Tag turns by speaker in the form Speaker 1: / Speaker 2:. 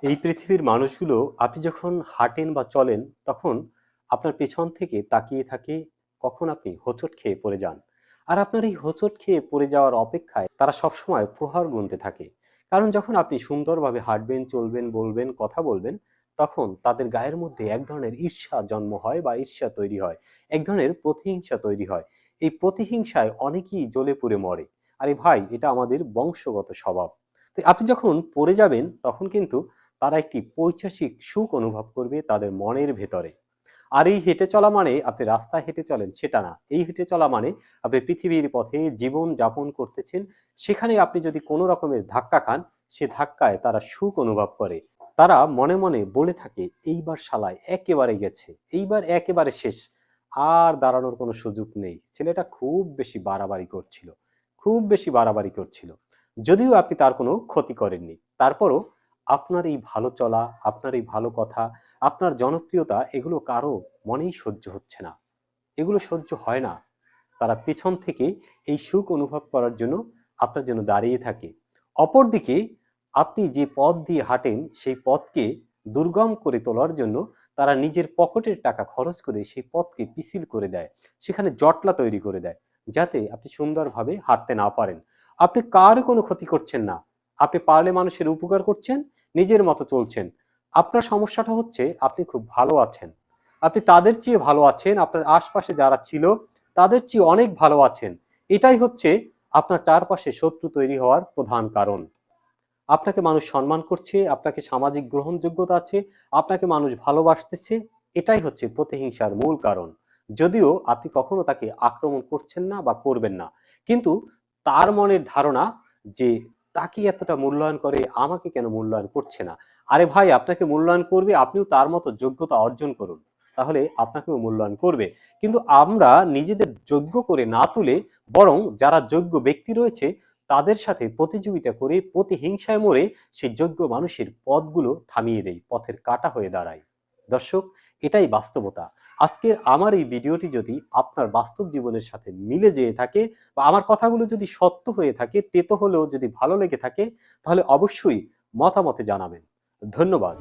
Speaker 1: এই পৃথিবীর মানুষগুলো আপনি যখন হাঁটেন বা চলেন তখন আপনার পেছন থেকে তাকিয়ে থাকে কখন আপনি হোঁচট খেয়ে পড়ে যান। আর আপনার এই হোঁচট খেয়ে পড়ে যাওয়ার অপেক্ষায় তারা সবসময় প্রহার গুনতে থাকে। কারণ যখন আপনি সুন্দরভাবে হাঁটবেন, চলবেন, বলবেন, কথা বলবেন, তখন তাদের গায়ের মধ্যে এক ধরনের ঈর্ষা জন্ম হয় বা ঈর্ষা তৈরি হয়। এক ধরনের প্রতিহিংসা তৈরি হয়। এই প্রতিহিংসায় অনেকেই জ্বলে পুড়ে মরে। আরে ভাই, এটা আমাদের বংশগত স্বভাব। তো আপনি যখন পড়ে যাবেন তখন কিন্তু তারা একটি পৈশাসিক সুখ অনুভব করবে তাদের মনের ভেতরে। আর এই হেঁটে চলা মানে আপনি রাস্তায় হেঁটে চলেন সেটা না। এই হেঁটে চলা মানে আপনি পৃথিবীর পথে জীবন যাপন করতেছেন। সেখানে আপনি যদি কোনো রকমের ধাক্কা খান, সে ধাক্কায় তারা সুখ অনুভব করে। তারা মনে মনে বলে থাকে, এইবার শালায় একেবারে গেছে, এইবার একেবারে শেষ, আর দাঁড়ানোর কোনো সুযোগ নেই। ছেলেটা খুব বেশি বাড়াবাড়ি করছিল, খুব বেশি বাড়াবাড়ি করছিল। যদিও আপনি তার কোনো ক্ষতি করেননি, তারপরও আপনার এই ভালো চলা, আপনার এই ভালো কথা, আপনার জনপ্রিয়তা এগুলো কারো মনেই সহ্য হচ্ছে না। এগুলো সহ্য হয় না। তারা পেছন থেকে এই সুখ অনুভব করার জন্য আপনার জন্য দাঁড়িয়ে থাকে। অপরদিকে আপনি যে পথ দিয়ে হাঁটেন সেই পথকে দুর্গম করে তোলার জন্য তারা নিজের পকেটের টাকা খরচ করে সেই পথকে পিছিল করে দেয়। সেখানে জটলা তৈরি করে দেয় যাতে আপনি সুন্দরভাবে হাঁটতে না পারেন। আপনি কারো কোনো ক্ষতি করছেন না। আপনি পারলে মানুষের উপকার করছেন, নিজের মতো চলছেন। আপনার সমস্যাটা হচ্ছে আপনি খুব ভালো আছেন। আপনি তাদের চেয়ে ভালো আছেন, আপনার আশপাশে যারা ছিল তাদের চেয়ে অনেক ভালো আছেন। এটাই হচ্ছে আপনার চারপাশে শত্রু তৈরি হওয়ার প্রধান কারণ। আপনাকে মানুষ সম্মান করছে, আপনাকে সামাজিক গ্রহণযোগ্যতা আছে, আপনাকে মানুষ ভালোবাসতেছে, এটাই হচ্ছে প্রতিহিংসার মূল কারণ। যদিও আপনি কখনো তাকে আক্রমণ করছেন না বা করবেন না, কিন্তু তার মনের ধারণা যে তাকে এতটা মূল্যায়ন করে, আমাকে কেন মূল্যায়ন করছে না। আরে ভাই, আপনাকে মূল্যায়ন করবে, আপনিও তার মতো যোগ্যতা অর্জন করুন, তাহলে আপনাকেও মূল্যায়ন করবে। কিন্তু আমরা নিজেদের যোগ্য করে না তুলে বরং যারা যোগ্য ব্যক্তি রয়েছে তাদের সাথে প্রতিযোগিতা করে প্রতিহিংসায় মরে সেই যোগ্য মানুষের পথগুলো থামিয়ে দেয়, পথের কাঁটা হয়ে দাঁড়ায়। দর্শক, এটাই বাস্তবতা। আজকের আমার এই ভিডিওটি যদি আপনার বাস্তব জীবনের সাথে মিলে যেয়ে থাকে বা আমার কথাগুলো যদি সত্য হয়ে থাকে, তেতো হলেও যদি ভালো লেগে থাকে, তাহলে অবশ্যই মতামতে জানাবেন। ধন্যবাদ।